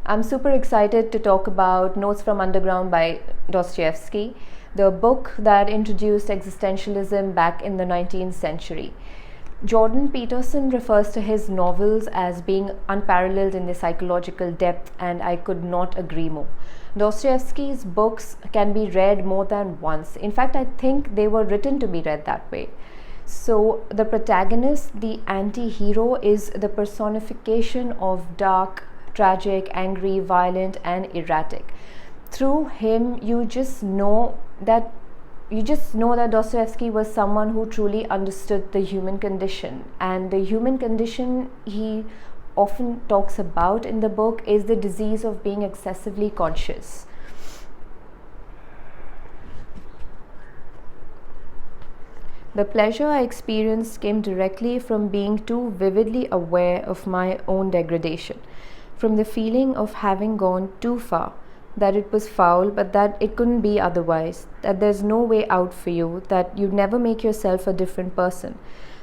I'm super excited to talk about Notes from Underground by Dostoevsky, the book that introduced existentialism back in the 19th century. Jordan Peterson refers to his novels as being unparalleled in their psychological depth, and I could not agree more. Dostoevsky's books can be read more than once. In fact, I think they were written to be read that way. So, the protagonist, the anti hero, is the personification of dark, tragic, angry, violent, and erratic. Through him, you just know that Dostoevsky was someone who truly understood the human condition, and the human condition he often talks about in the book is the disease of being excessively conscious. The pleasure I experienced came directly from being too vividly aware of my own degradation, from the feeling of having gone too far, that it was foul but that it couldn't be otherwise, that there's no way out for you, that you'd never make yourself a different person,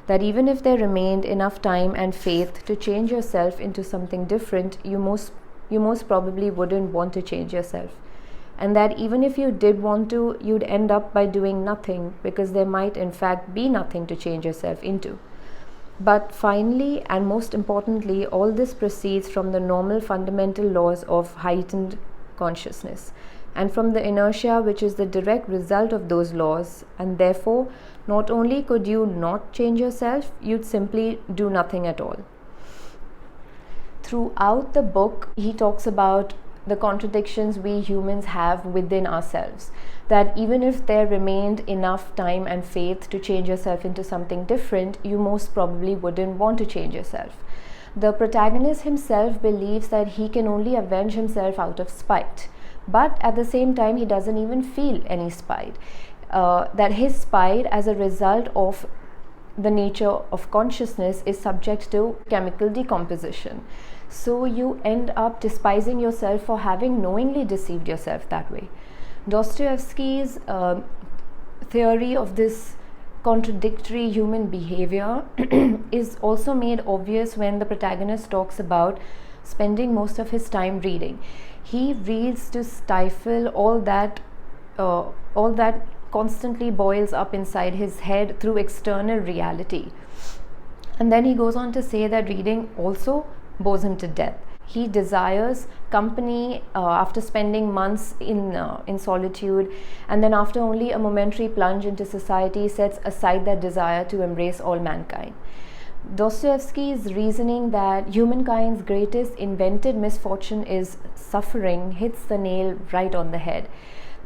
that even if there remained enough time and faith to change yourself into something different, you most probably wouldn't want to change yourself. And that even if you did want to, you'd end up by doing nothing, because there might in fact be nothing to change yourself into. But finally, and most importantly, all this proceeds from the normal fundamental laws of heightened consciousness, and from the inertia which is the direct result of those laws. And therefore, not only could you not change yourself, you'd simply do nothing at all. Throughout the book, he talks about the contradictions we humans have within ourselves, that even if there remained enough time and faith to change yourself into something different, you most probably wouldn't want to change yourself. The protagonist himself believes that he can only avenge himself out of spite, but at the same time he doesn't even feel any spite. That his spite, as a result of the nature of consciousness, is subject to chemical decomposition. So you end up despising yourself for having knowingly deceived yourself that way. Dostoevsky's theory of this contradictory human behavior is also made obvious when the protagonist talks about spending most of his time reading. He reads to stifle all that constantly boils up inside his head through external reality. And then he goes on to say that reading also bores him to death. He desires company after spending months in solitude, and then after only a momentary plunge into society, sets aside that desire to embrace all mankind. Dostoevsky's reasoning that humankind's greatest invented misfortune is suffering hits the nail right on the head,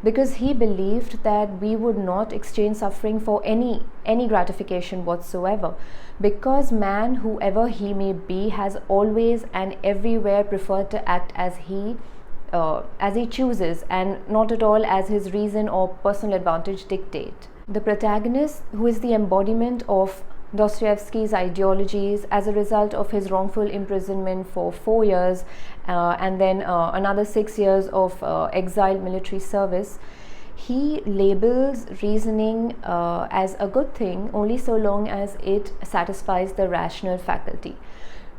because he believed that we would not exchange suffering for any gratification whatsoever, because man, whoever he may be, has always and everywhere preferred to act as he chooses, and not at all as his reason or personal advantage dictate. The protagonist, who is the embodiment of Dostoevsky's ideologies as a result of his wrongful imprisonment for 4 years and then another 6 years of exiled military service, he labels reasoning as a good thing only so long as it satisfies the rational faculty.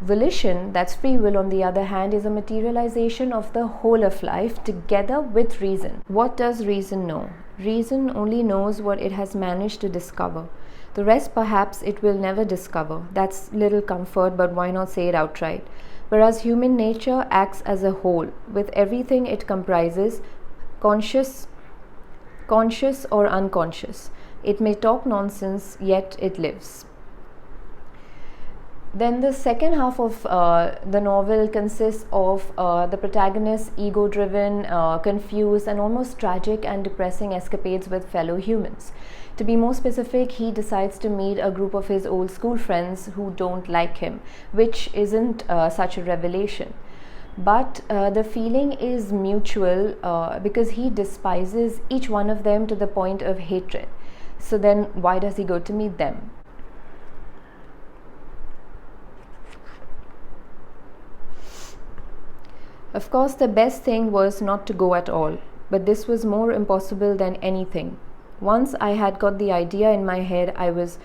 Volition, that's free will, on the other hand, is a materialization of the whole of life together with reason. What does reason know? Reason only knows what it has managed to discover. The rest perhaps it will never discover. That's little comfort, but why not say it outright? Whereas human nature acts as a whole, with everything it comprises, conscious or unconscious. It may talk nonsense, yet it lives. Then the second half of the novel consists of the protagonist's ego-driven, confused, and almost tragic and depressing escapades with fellow humans. To be more specific, he decides to meet a group of his old school friends who don't like him, which isn't such a revelation. But the feeling is mutual because he despises each one of them to the point of hatred. So then why does he go to meet them? Of course, the best thing was not to go at all, but this was more impossible than anything. Once I had got the idea in my head, I was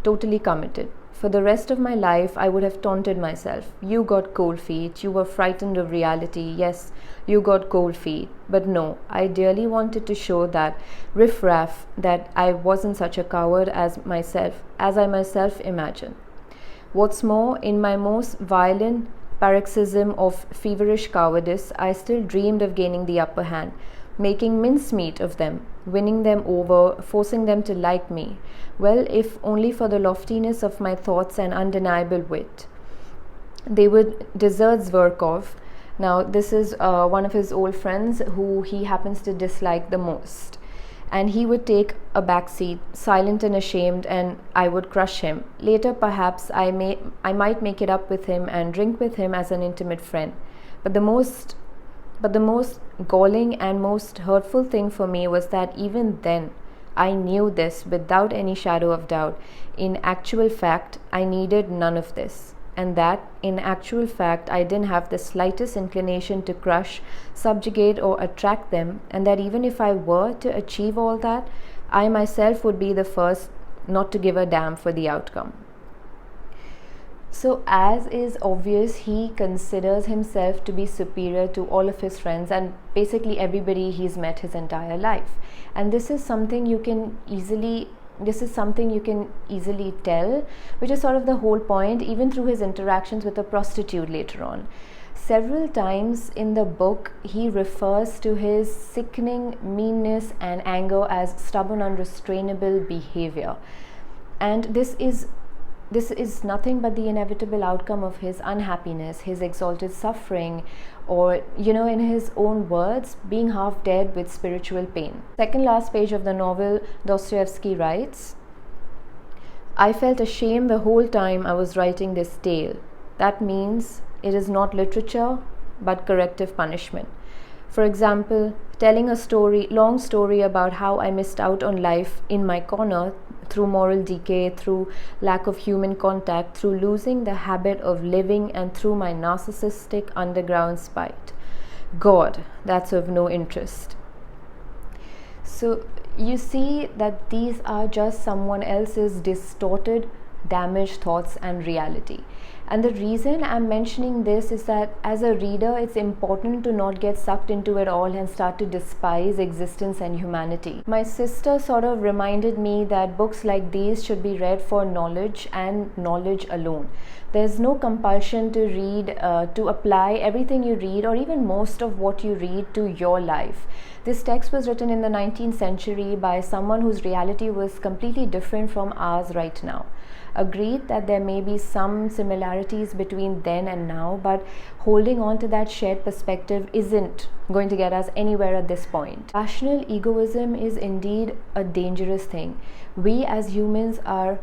totally committed. For the rest of my life, I would have taunted myself. You got cold feet, you were frightened of reality, yes, you got cold feet. But no, I dearly wanted to show that riffraff that I wasn't such a coward as I myself imagined. What's more, in my most violent paroxysm of feverish cowardice, I still dreamed of gaining the upper hand, making mincemeat of them, winning them over, forcing them to like me. Well, if only for the loftiness of my thoughts and undeniable wit. They would desert Zverkov. Now, this is one of his old friends who he happens to dislike the most. And he would take a back seat, silent and ashamed, and I would crush him. Later, perhaps, I might make it up with him and drink with him as an intimate friend. But the most galling and most hurtful thing for me was that even then, I knew this without any shadow of doubt. In actual fact, I needed none of this. And that, in actual fact, I didn't have the slightest inclination to crush, subjugate, or attract them, and that even if I were to achieve all that, I myself would be the first not to give a damn for the outcome. So, as is obvious, he considers himself to be superior to all of his friends and basically everybody he's met his entire life. And this is something you can easily tell, which is sort of the whole point, even through his interactions with a prostitute later on. Several times in the book, he refers to his sickening meanness and anger as stubborn, unrestrainable behavior. And this is nothing but the inevitable outcome of his unhappiness, his exalted suffering, or, in his own words, being half dead with spiritual pain. Second last page of the novel, Dostoevsky writes, I felt ashamed the whole time I was writing this tale. That means it is not literature, but corrective punishment. For example, telling a long story about how I missed out on life in my corner through moral decay, through lack of human contact, through losing the habit of living, and through my narcissistic underground spite. God, that's of no interest. So you see that these are just someone else's distorted, damaged thoughts and reality. And the reason I'm mentioning this is that as a reader, it's important to not get sucked into it all and start to despise existence and humanity. My sister sort of reminded me that books like these should be read for knowledge and knowledge alone. There's no compulsion to read, to apply everything you read or even most of what you read to your life. This text was written in the 19th century by someone whose reality was completely different from ours right now. Agreed that there may be some similarities between then and now, but holding on to that shared perspective isn't going to get us anywhere at this point. Rational egoism is indeed a dangerous thing. We as humans are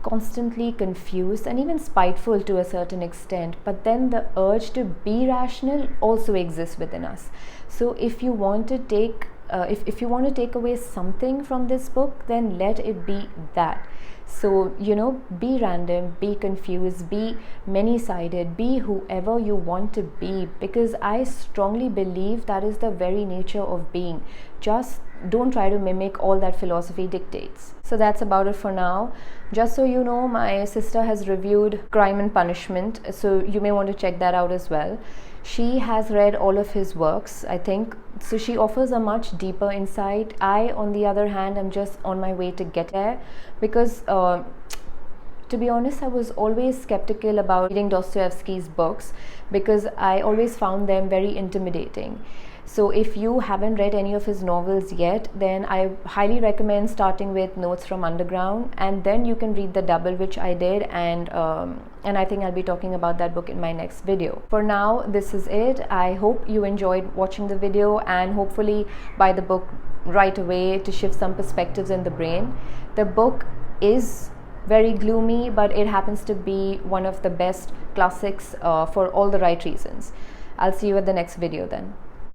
constantly confused and even spiteful to a certain extent, but then the urge to be rational also exists within us. So if you want to take away something from this book, then let it be that. So, be random, be confused, be many-sided, be whoever you want to be, because I strongly believe that is the very nature of being. Just don't try to mimic all that philosophy dictates. So that's about it for now. Just so you know, my sister has reviewed Crime and Punishment, so you may want to check that out as well. She has read all of his works, I think, so she offers a much deeper insight. I, on the other hand, am just on my way to get there, because to be honest, I was always skeptical about reading Dostoevsky's books because I always found them very intimidating. So if you haven't read any of his novels yet, then I highly recommend starting with Notes from Underground, and then you can read The Double, which I did, and I think I'll be talking about that book in my next video. For now, this is it. I hope you enjoyed watching the video and hopefully buy the book right away to shift some perspectives in the brain. The book is very gloomy, but it happens to be one of the best classics for all the right reasons. I'll see you at the next video then.